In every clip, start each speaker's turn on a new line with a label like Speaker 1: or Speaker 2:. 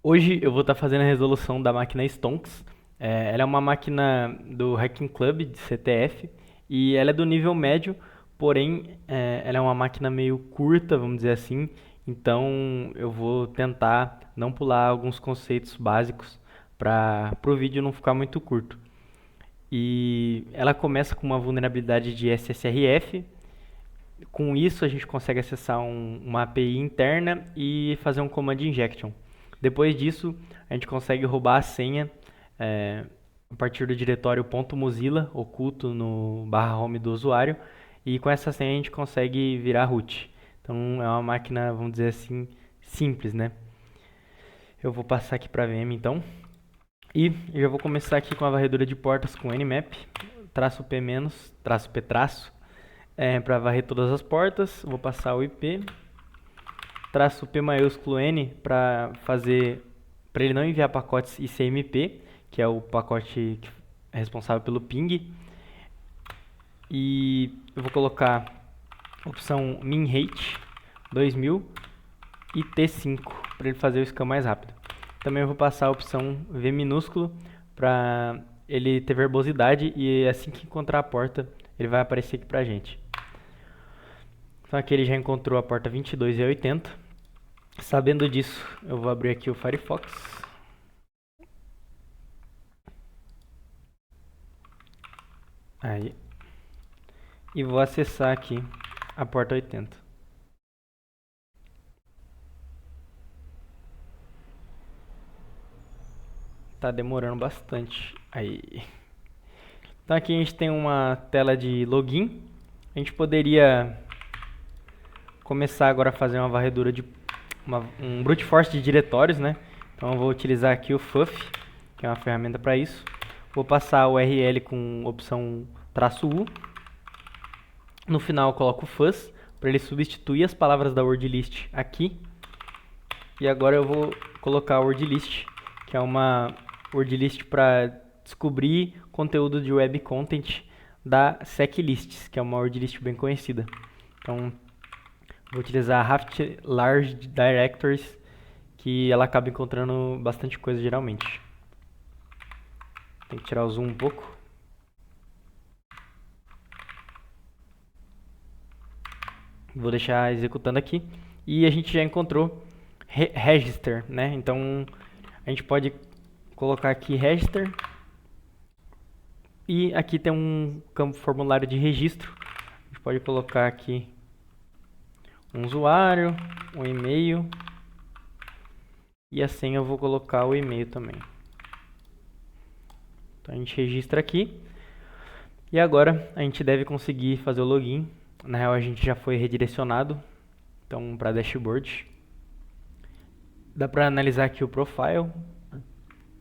Speaker 1: Hoje eu vou estar fazendo a resolução da máquina Stonks. Ela é uma máquina do Hacking Club de CTF e ela é do nível médio, porém ela é uma máquina meio curta, vamos dizer assim. Então eu vou tentar não pular alguns conceitos básicos para o vídeo não ficar muito curto. E ela começa com uma vulnerabilidade de SSRF. Com isso, a gente consegue acessar uma API interna e fazer um command injection. Depois disso, a gente consegue roubar a senha é, a partir do diretório .mozilla oculto no /home do usuário, e com essa senha a gente consegue virar root. Então é uma máquina, vamos dizer assim, simples, né? Eu vou passar aqui para a VM então. E eu já vou começar aqui com a varredura de portas com nmap, traço P menos, traço P traço, para varrer todas as portas. Vou passar o IP, traço P maiúsculo N para ele não enviar pacotes ICMP, que é o pacote responsável pelo ping. E eu vou colocar opção min_rate 2000 e T5 para ele fazer o scan mais rápido. Também eu vou passar a opção V minúsculo para ele ter verbosidade e assim que encontrar a porta ele vai aparecer aqui pra gente. Então aqui ele já encontrou a porta 22/80. Sabendo disso, eu vou abrir aqui o Firefox. Aí. E vou acessar aqui a porta 80. Tá demorando bastante. Aí. Então aqui a gente tem uma tela de login. A gente poderia começar agora a fazer uma varredura de um brute force de diretórios, né? Então eu vou utilizar aqui o FUF, que é uma ferramenta para isso. Vou passar o URL com opção "-u". No final eu coloco o fuzz para ele substituir as palavras da word list aqui. E agora eu vou colocar a word list, que é uma word list para descobrir conteúdo de web content da SecLists, que é uma word list bem conhecida. Então vou utilizar a Raft Large Directories, que ela acaba encontrando bastante coisa geralmente. Tem que tirar o zoom um pouco. Vou deixar executando aqui. E a gente já encontrou register, né? Então a gente pode colocar aqui register. E aqui tem um campo formulário de registro. A gente pode colocar aqui um usuário, um e-mail. E a senha eu vou colocar o e-mail também. Então a gente registra aqui. E agora a gente deve conseguir fazer o login. Na real a gente já foi redirecionado. Então para dashboard. Dá para analisar aqui o profile.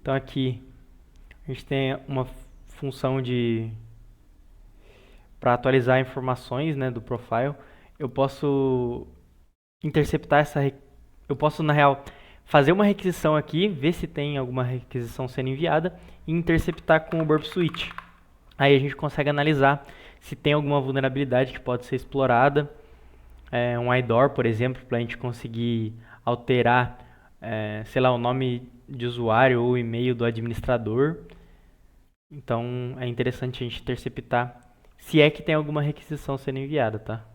Speaker 1: Então aqui a gente tem uma função para atualizar informações, né, do profile. Eu posso interceptar eu posso na real fazer uma requisição aqui, ver se tem alguma requisição sendo enviada e interceptar com o Burp Suite. Aí a gente consegue analisar se tem alguma vulnerabilidade que pode ser explorada, um IDOR, por exemplo, para a gente conseguir alterar, sei lá, o nome de usuário ou e-mail do administrador. Então é interessante a gente interceptar se é que tem alguma requisição sendo enviada, tá?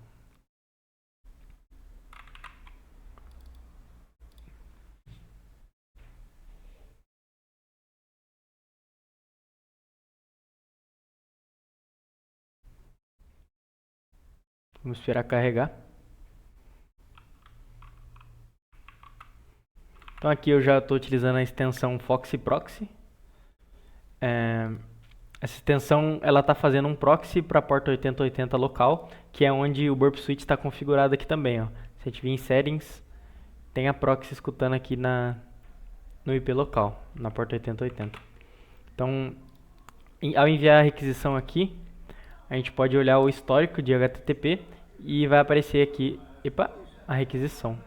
Speaker 1: Vamos esperar carregar. Então aqui eu já estou utilizando a extensão Foxy Proxy. Essa extensão ela está fazendo um proxy para a porta 8080 local, que é onde o Burp Suite está configurado aqui também. Ó. Se a gente vir em Settings, tem a proxy escutando aqui no IP local, na porta 8080. Então, ao enviar a requisição aqui, a gente pode olhar o histórico de HTTP e vai aparecer aqui, a requisição.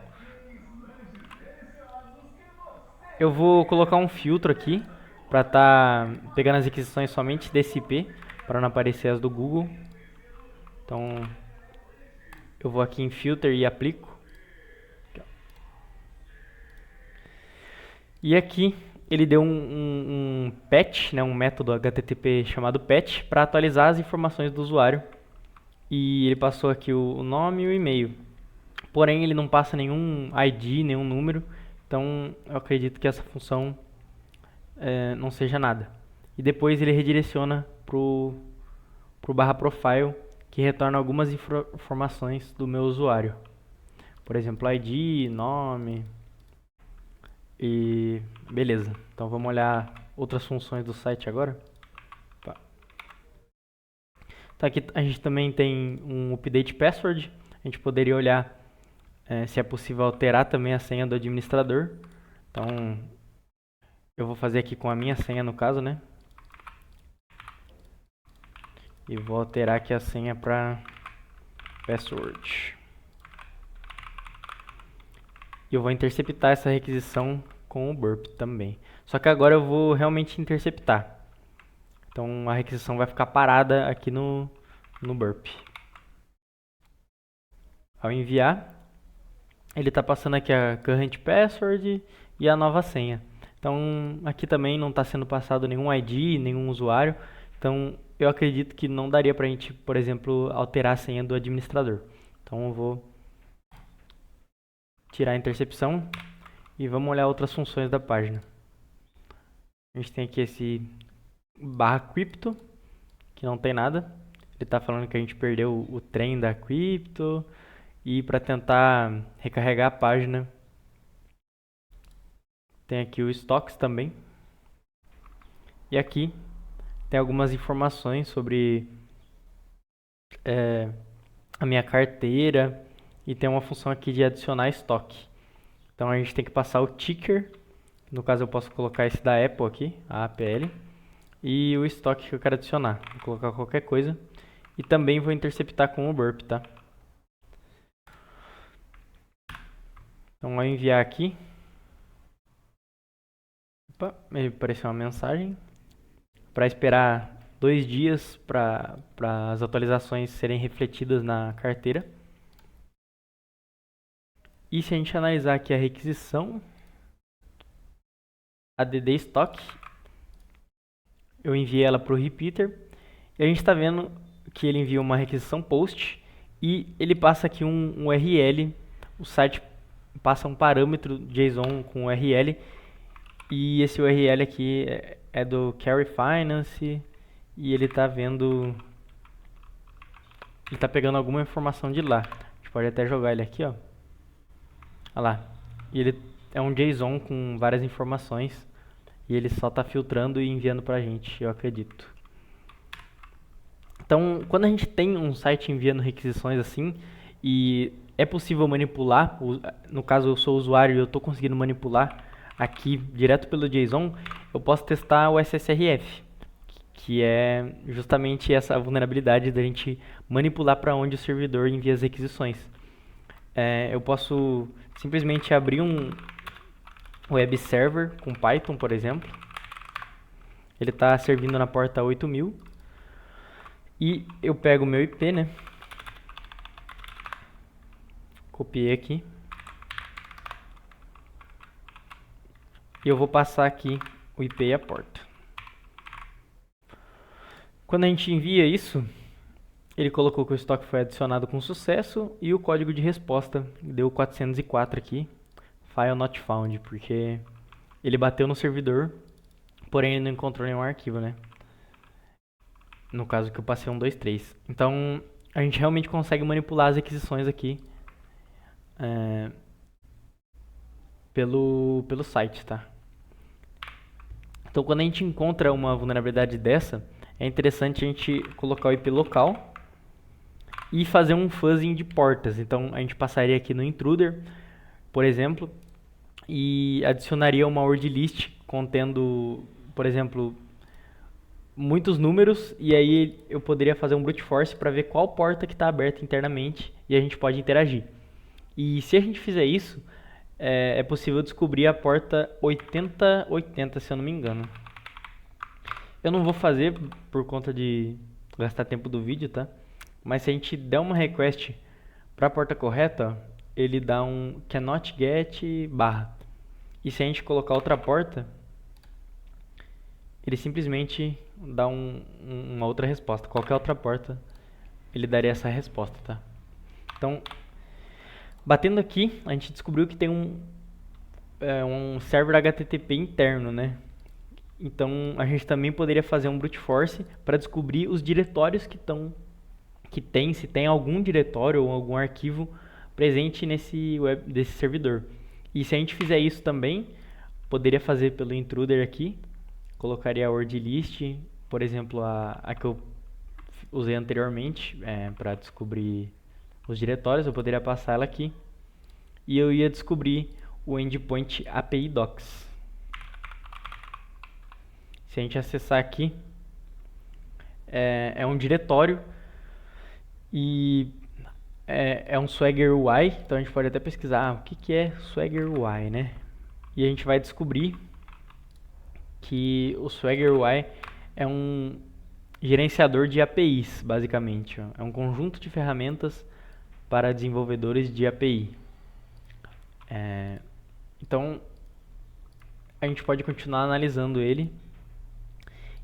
Speaker 1: Eu vou colocar um filtro aqui para estar pegando as requisições somente desse IP, para não aparecer as do Google. Então eu vou aqui em Filter e aplico. E aqui ele deu um patch, né, um método HTTP chamado patch, para atualizar as informações do usuário. E ele passou aqui o nome e o e-mail. Porém, ele não passa nenhum ID, nenhum número. Então, eu acredito que essa função não seja nada. E depois ele redireciona pro barra profile, que retorna algumas informações do meu usuário. Por exemplo, ID, nome e beleza. Então vamos olhar outras funções do site agora. Tá, aqui a gente também tem um update password. A gente poderia olhar se é possível alterar também a senha do administrador. Então eu vou fazer aqui com a minha senha no caso, né? E vou alterar aqui a senha para password. E eu vou interceptar essa requisição com o burp também. Só que agora eu vou realmente interceptar. Então a requisição vai ficar parada aqui no burp. Ao enviar, ele está passando aqui a current password e a nova senha. Então aqui também não está sendo passado nenhum ID, nenhum usuário. Então eu acredito que não daria para a gente, por exemplo, alterar a senha do administrador. Então eu vou tirar a intercepção e vamos olhar outras funções da página. A gente tem aqui esse barra crypto, que não tem nada. Ele está falando que a gente perdeu o trem da crypto. E para tentar recarregar a página, tem aqui o stocks também. E aqui tem algumas informações sobre a minha carteira. E tem uma função aqui de adicionar estoque. Então a gente tem que passar o ticker. No caso eu posso colocar esse da Apple aqui, a APL. E o estoque que eu quero adicionar. Vou colocar qualquer coisa. E também vou interceptar com o burp, tá? Então ao enviar aqui, me apareceu uma mensagem para esperar 2 dias para as atualizações serem refletidas na carteira. E se a gente analisar aqui a requisição, add stock, eu enviei ela para o repeater e a gente está vendo que ele envia uma requisição post e ele passa aqui um URL, o site passa um parâmetro JSON com URL e esse URL aqui é do Carry Finance e ele está vendo, ele está pegando alguma informação de lá. A gente pode até jogar ele aqui, ó. Olha lá. E ele é um JSON com várias informações e ele só está filtrando e enviando pra gente, eu acredito. Então, quando a gente tem um site enviando requisições assim e é possível manipular, no caso eu sou usuário e eu estou conseguindo manipular aqui direto pelo JSON, eu posso testar o SSRF, que é justamente essa vulnerabilidade da gente manipular para onde o servidor envia as requisições. Eu posso simplesmente abrir um web server com Python, por exemplo. Ele está servindo na porta 8000. E eu pego o meu IP, né? Copiei aqui. E eu vou passar aqui o IP e a porta. Quando a gente envia isso, ele colocou que o estoque foi adicionado com sucesso e o código de resposta deu 404 aqui, file not found, porque ele bateu no servidor, porém ele não encontrou nenhum arquivo, né? No caso que eu passei 123. Então a gente realmente consegue manipular as aquisições aqui pelo site, tá? Então quando a gente encontra uma vulnerabilidade dessa, é interessante a gente colocar o IP local e fazer um fuzzing de portas. Então a gente passaria aqui no intruder, por exemplo, e adicionaria uma word list contendo, por exemplo, muitos números, e aí eu poderia fazer um brute force para ver qual porta que está aberta internamente e a gente pode interagir. E se a gente fizer isso, é possível descobrir a porta 8080, se eu não me engano. Eu não vou fazer por conta de gastar tempo do vídeo, tá? Mas se a gente der uma request para a porta correta, ele dá um cannot get barra. E se a gente colocar outra porta, ele simplesmente dá uma outra resposta. Qualquer outra porta, ele daria essa resposta, tá? Então, batendo aqui, a gente descobriu que tem um server HTTP interno, né? Então, a gente também poderia fazer um brute force para descobrir os diretórios se tem algum diretório ou algum arquivo presente desse servidor. E se a gente fizer isso também, poderia fazer pelo intruder aqui, colocaria a word list, por exemplo, a que eu usei anteriormente para descobrir os diretórios, eu poderia passar ela aqui e eu ia descobrir o endpoint API docs. Se a gente acessar aqui, é um diretório e é um Swagger UI, então a gente pode até pesquisar o que é Swagger UI, né? E a gente vai descobrir que o Swagger UI é um gerenciador de APIs, basicamente. É um conjunto de ferramentas para desenvolvedores de API. Então, a gente pode continuar analisando ele.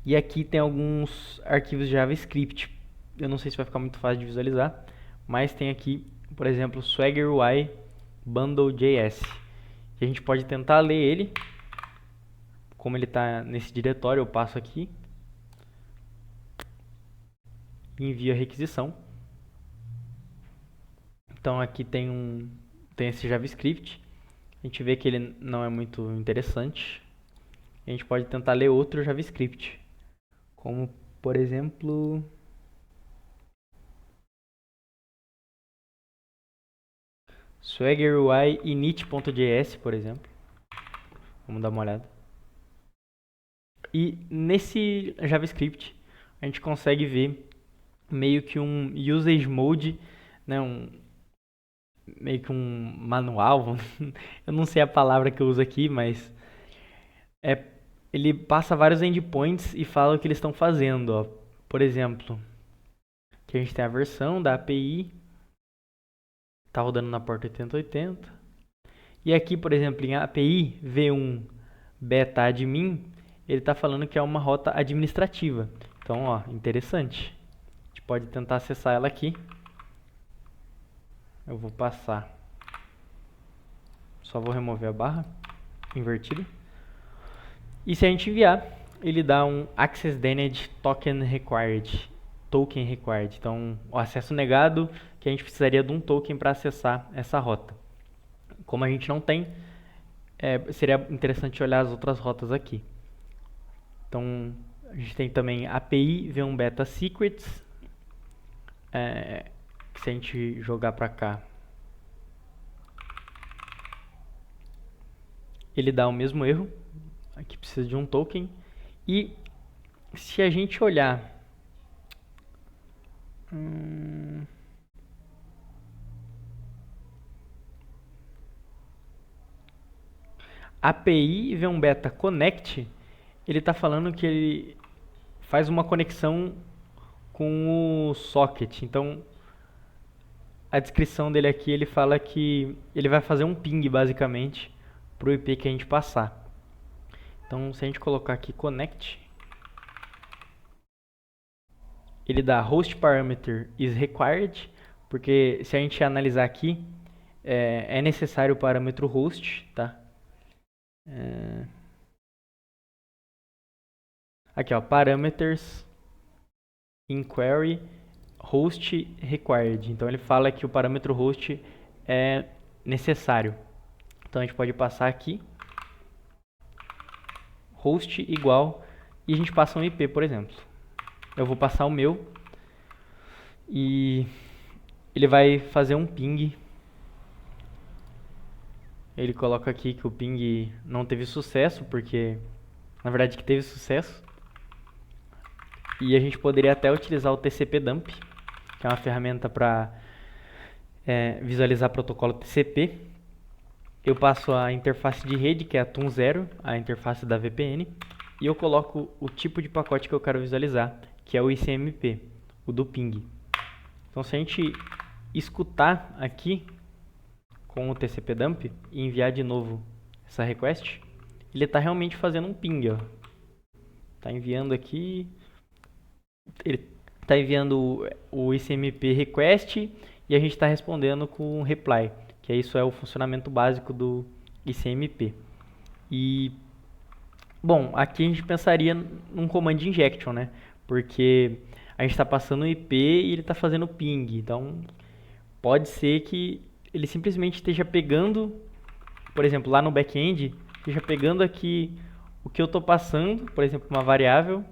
Speaker 1: E aqui tem alguns arquivos de JavaScript. Eu não sei se vai ficar muito fácil de visualizar, mas tem aqui, por exemplo, Swagger UI Bundle.js. E a gente pode tentar ler ele. Como ele está nesse diretório, eu passo aqui e envio a requisição. Então aqui tem esse JavaScript. A gente vê que ele não é muito interessante. A gente pode tentar ler outro JavaScript, como por exemplo Swagger UI init.js, por exemplo. Vamos dar uma olhada. E nesse JavaScript a gente consegue ver meio que um usage mode, né, meio que um manual, eu não sei a palavra que eu uso aqui, mas ele passa vários endpoints e fala o que eles estão fazendo, ó. Por exemplo, que a gente tem a versão da API, está rodando na porta 8080. E aqui, por exemplo, em API v1 beta admin, ele está falando que é uma rota administrativa. Então, ó, interessante. A gente pode tentar acessar ela aqui. Eu vou passar. Só vou remover a barra invertida. E se a gente enviar, ele dá um Access Denied Token Required. Então, o acesso negado, que a gente precisaria de um token para acessar essa rota. Como a gente não tem, seria interessante olhar as outras rotas aqui. Então, a gente tem também API v1 Beta Secrets. Que se a gente jogar para cá, ele dá o mesmo erro. Aqui precisa de um token. E se a gente olhar API v1 Beta Connect, ele está falando que ele faz uma conexão com o socket. Então, a descrição dele aqui, ele fala que ele vai fazer um ping, basicamente, para o IP que a gente passar. Então, se a gente colocar aqui connect, ele dá host parameter is required, porque se a gente analisar aqui, é necessário o parâmetro host, tá? Aqui, ó, parameters inquiry host required. Então ele fala que o parâmetro host é necessário. Então a gente pode passar aqui host igual e a gente passa um IP, por exemplo. Eu vou passar o meu e ele vai fazer um ping. Ele coloca aqui que o ping não teve sucesso, porque na verdade que teve sucesso. E a gente poderia até utilizar o TCP dump, que é uma ferramenta para visualizar protocolo TCP. Eu passo a interface de rede, que é a TUN0, a interface da VPN, e eu coloco o tipo de pacote que eu quero visualizar, que é o ICMP, o do ping. Então, se a gente escutar aqui com o TCP dump e enviar de novo essa request, ele está realmente fazendo um ping, ó. Tá enviando aqui, ele está enviando o ICMP request e a gente está respondendo com reply, que isso é o funcionamento básico do ICMP. E bom, aqui a gente pensaria num command injection, né? Porque a gente está passando o IP e ele está fazendo ping. Então, pode ser que ele simplesmente esteja pegando, por exemplo, lá no back-end, esteja pegando aqui o que eu estou passando, por exemplo, uma variável,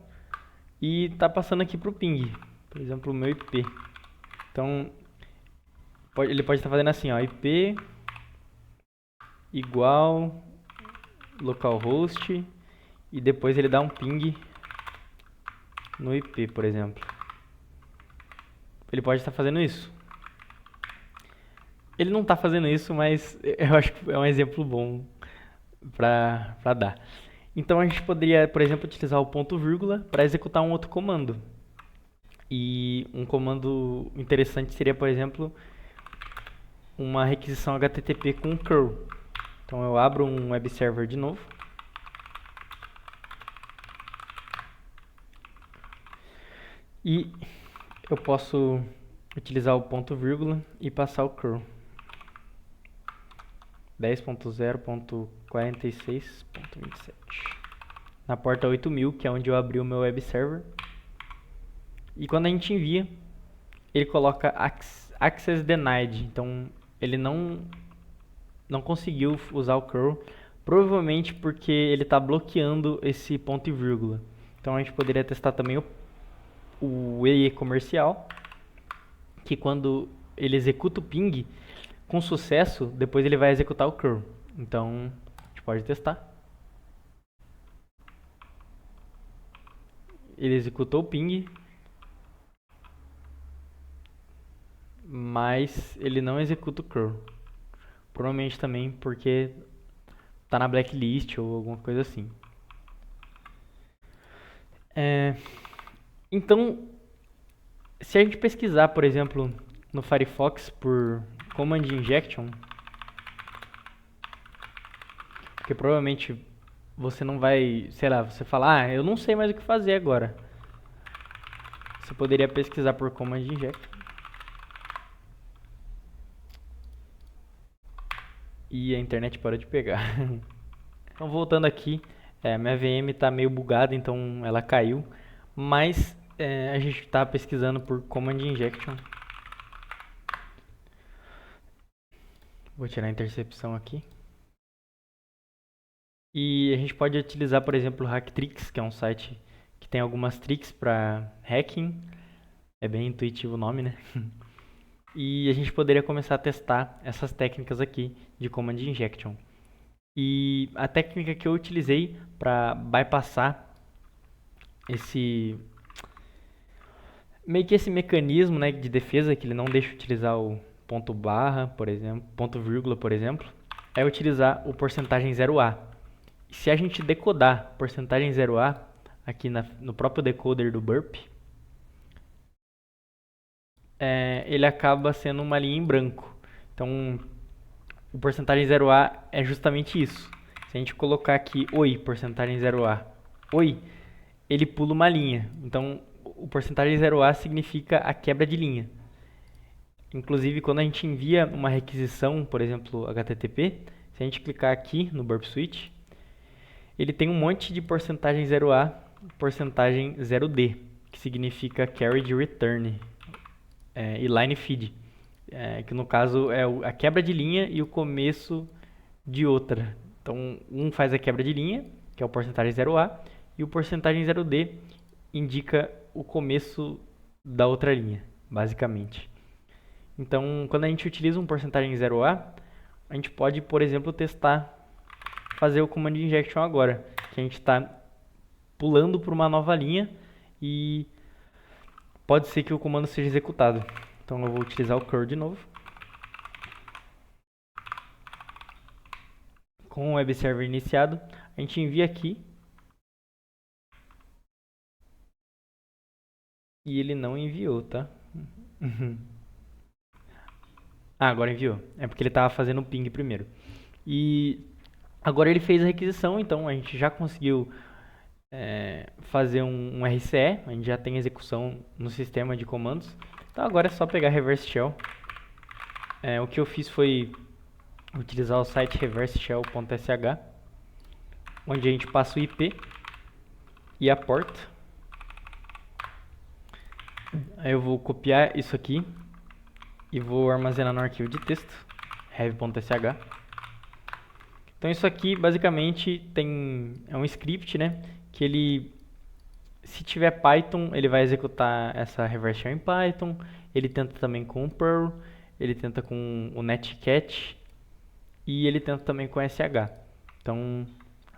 Speaker 1: e está passando aqui para o ping, por exemplo, o meu IP. Então, ele pode estar fazendo assim, ó, IP igual localhost, e depois ele dá um ping no IP, por exemplo. Ele pode estar fazendo isso. Ele não está fazendo isso, mas eu acho que é um exemplo bom para dar. Então a gente poderia, por exemplo, utilizar o ponto vírgula para executar um outro comando. E um comando interessante seria, por exemplo, uma requisição HTTP com curl. Então eu abro um web server de novo. E eu posso utilizar o ponto vírgula e passar o curl. 10.0.46.27 na porta 8000, que é onde eu abri o meu web server. E quando a gente envia, ele coloca access denied. Então ele não conseguiu usar o curl, provavelmente porque ele está bloqueando esse ponto e vírgula. Então a gente poderia testar também o EE comercial, que quando ele executa o ping com sucesso, depois ele vai executar o curl. Então a gente pode testar. Ele executou o ping, mas ele não executa o curl. Provavelmente também porque tá na blacklist ou alguma coisa assim. Então, se a gente pesquisar, por exemplo, no Firefox por command injection, porque provavelmente você não vai, sei lá, você fala, eu não sei mais o que fazer agora. Você poderia pesquisar por command injection. E a internet parou de pegar. Então, voltando aqui, minha VM está meio bugada, então ela caiu. Mas a gente está pesquisando por command injection. Vou tirar a intercepção aqui. E a gente pode utilizar, por exemplo, o Hacktricks, que é um site que tem algumas tricks para hacking. É bem intuitivo o nome, né? E a gente poderia começar a testar essas técnicas aqui de command injection. E a técnica que eu utilizei para bypassar meio que esse mecanismo, né, de defesa que ele não deixa utilizar o ponto barra, por exemplo, ponto vírgula, por exemplo, é utilizar o porcentagem 0A. Se a gente decodar porcentagem 0A aqui no próprio decoder do Burp, ele acaba sendo uma linha em branco. Então, o porcentagem 0A é justamente isso. Se a gente colocar aqui oi, porcentagem 0A, oi, ele pula uma linha. Então, o porcentagem 0A significa a quebra de linha. Inclusive, quando a gente envia uma requisição, por exemplo, HTTP, se a gente clicar aqui no Burp Suite, ele tem um monte de porcentagem 0A, porcentagem 0D, que significa carried return, e line feed, que no caso é a quebra de linha e o começo de outra. Então, um faz a quebra de linha, que é o porcentagem 0A, e o porcentagem 0D indica o começo da outra linha, basicamente. Então, quando a gente utiliza um porcentagem 0A, a gente pode, por exemplo, testar fazer o command injection agora, que a gente está pulando para uma nova linha e pode ser que o comando seja executado. Então eu vou utilizar o curl de novo. Com o web server iniciado, a gente envia aqui e ele não enviou, tá? Agora enviou. É porque ele estava fazendo o ping primeiro. E Agora ele fez a requisição, então a gente já conseguiu fazer um RCE, a gente já tem execução no sistema de comandos. Então agora é só pegar reverse shell. O que eu fiz foi utilizar o site reverseshell.sh, onde a gente passa o IP e a porta. Aí eu vou copiar isso aqui e vou armazenar no arquivo de texto, heavy.sh. Então isso aqui basicamente é um script, né, que ele, se tiver Python, ele vai executar essa reverse shell em Python. Ele tenta também com o Perl, ele tenta com o Netcat e ele tenta também com SH. Então,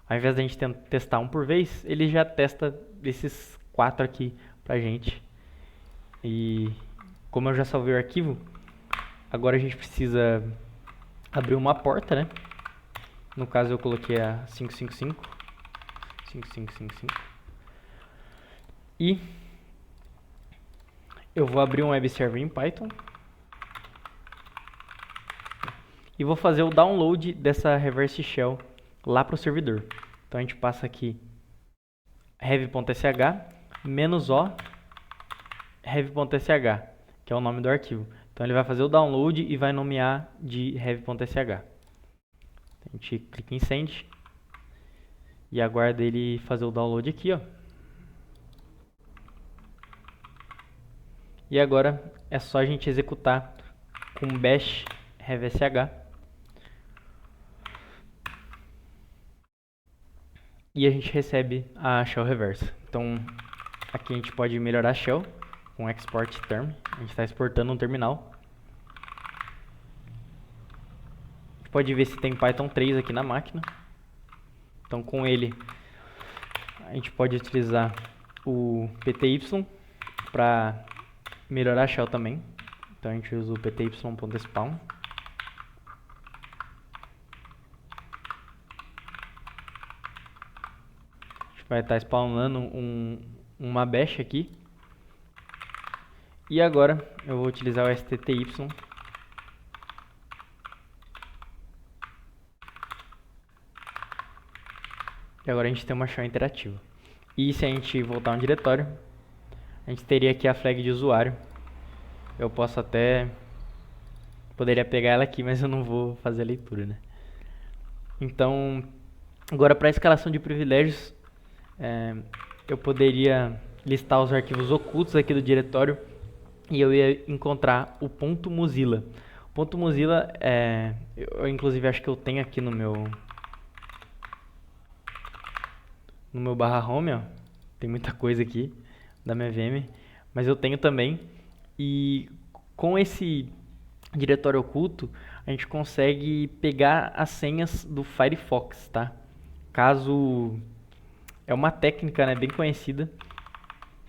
Speaker 1: ao invés da gente testar um por vez, ele já testa esses 4 aqui pra gente. E como eu já salvei o arquivo, agora a gente precisa abrir uma porta, né? No caso eu coloquei a 555. E eu vou abrir um web server em Python. E vou fazer o download dessa reverse shell lá para o servidor. Então a gente passa aqui heavy.sh -o heavy.sh, que é o nome do arquivo. Então ele vai fazer o download e vai nomear de heavy.sh. A gente clica em send e aguarda ele fazer o download aqui, ó. E agora é só a gente executar com bash heavysh e a gente recebe a shell reversa. Então aqui a gente pode melhorar a shell com export term. A gente está exportando um terminal. A gente pode ver se tem Python 3 aqui na máquina. Então com ele a gente pode utilizar o pty para melhorar a shell também. Então a gente usa o pty.spawn. A gente vai estar spawnando uma bash aqui. E agora eu vou utilizar o stty. E agora a gente tem uma shell interativa. E se a gente voltar um diretório, a gente teria aqui a flag de usuário. Eu posso até... poderia pegar ela aqui, mas eu não vou fazer a leitura, né? Então, agora para a escalação de privilégios, eu poderia listar os arquivos ocultos aqui do diretório e eu ia encontrar o .mozilla. O .mozilla, eu inclusive acho que eu tenho aqui no meu /home, ó. Tem muita coisa aqui da minha VM, mas eu tenho também. E com esse diretório oculto, a gente consegue pegar as senhas do Firefox, tá? Caso... é uma técnica, né, bem conhecida.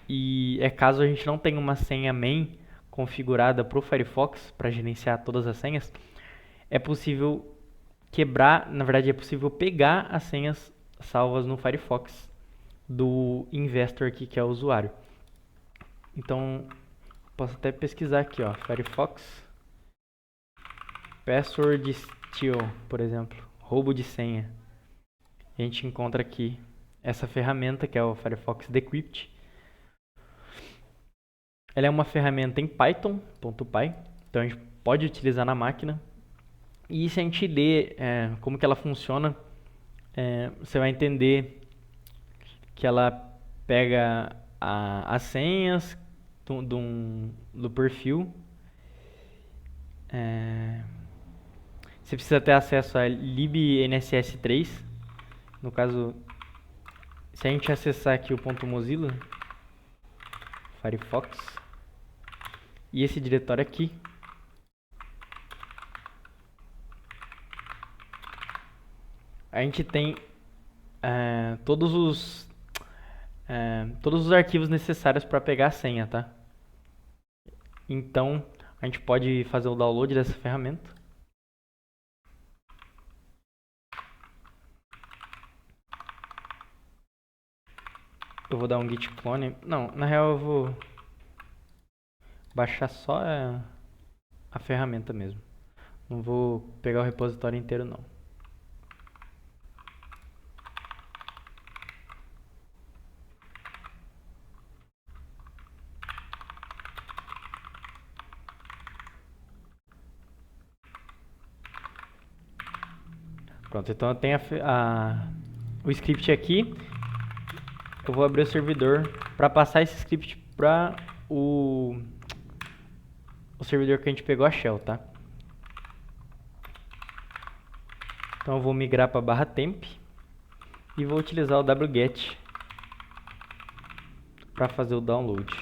Speaker 1: E caso a gente não tenha uma senha main configurada para o Firefox, para gerenciar todas as senhas, é possível quebrar, na verdade é possível pegar as senhas salvas no Firefox do investor aqui, que é o usuário. Então, posso até pesquisar aqui, ó, Firefox Password Steal, por exemplo, roubo de senha. A gente encontra aqui essa ferramenta que é o Firefox Decrypt. Ela é uma ferramenta em Python.py, então a gente pode utilizar na máquina. E se a gente ler como que ela funciona, você vai entender que ela pega as senhas do perfil. Você precisa ter acesso a libnss3. No caso, se a gente acessar aqui o .mozilla, Firefox, e esse diretório aqui, a gente tem todos os arquivos necessários para pegar a senha, tá? Então, a gente pode fazer o download dessa ferramenta. Eu vou dar um git clone. Não, na real eu vou baixar só a ferramenta mesmo. Não vou pegar o repositório inteiro, não. Pronto, então eu tenho o script aqui. Eu vou abrir o servidor para passar esse script para o servidor que a gente pegou a shell, tá? Então eu vou migrar para /temp e vou utilizar o wget para fazer o download.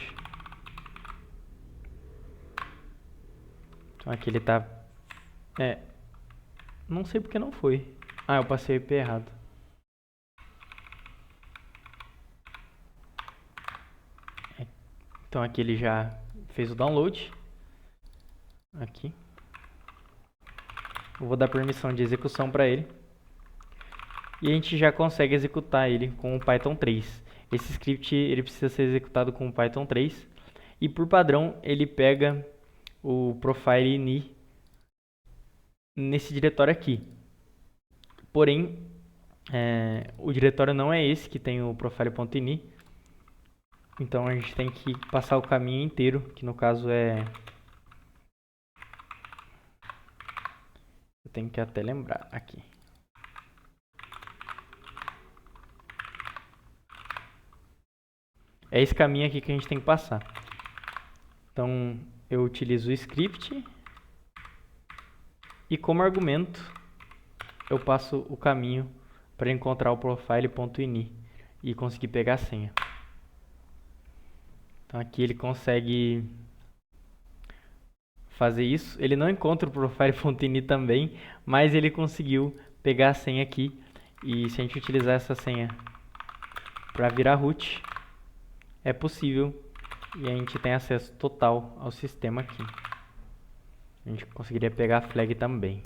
Speaker 1: Então aqui ele tá... não sei porque não foi. Ah, eu passei o IP errado. Então aqui ele já fez o download. Aqui. Eu vou dar permissão de execução para ele. E a gente já consegue executar ele com o Python 3. Esse script ele precisa ser executado com o Python 3. E por padrão ele pega o profile ini nesse diretório aqui. Porém, o diretório não é esse que tem o profile.ini. Então a gente tem que passar o caminho inteiro, que no caso é... Eu tenho que até lembrar aqui. É esse caminho aqui que a gente tem que passar. Então eu utilizo o script e como argumento eu passo o caminho para encontrar o profile.ini e conseguir pegar a senha. Então aqui ele consegue fazer isso. Ele não encontra o profile.ini também, mas ele conseguiu pegar a senha aqui. E se a gente utilizar essa senha para virar root, é possível e a gente tem acesso total ao sistema aqui. A gente conseguiria pegar a flag também.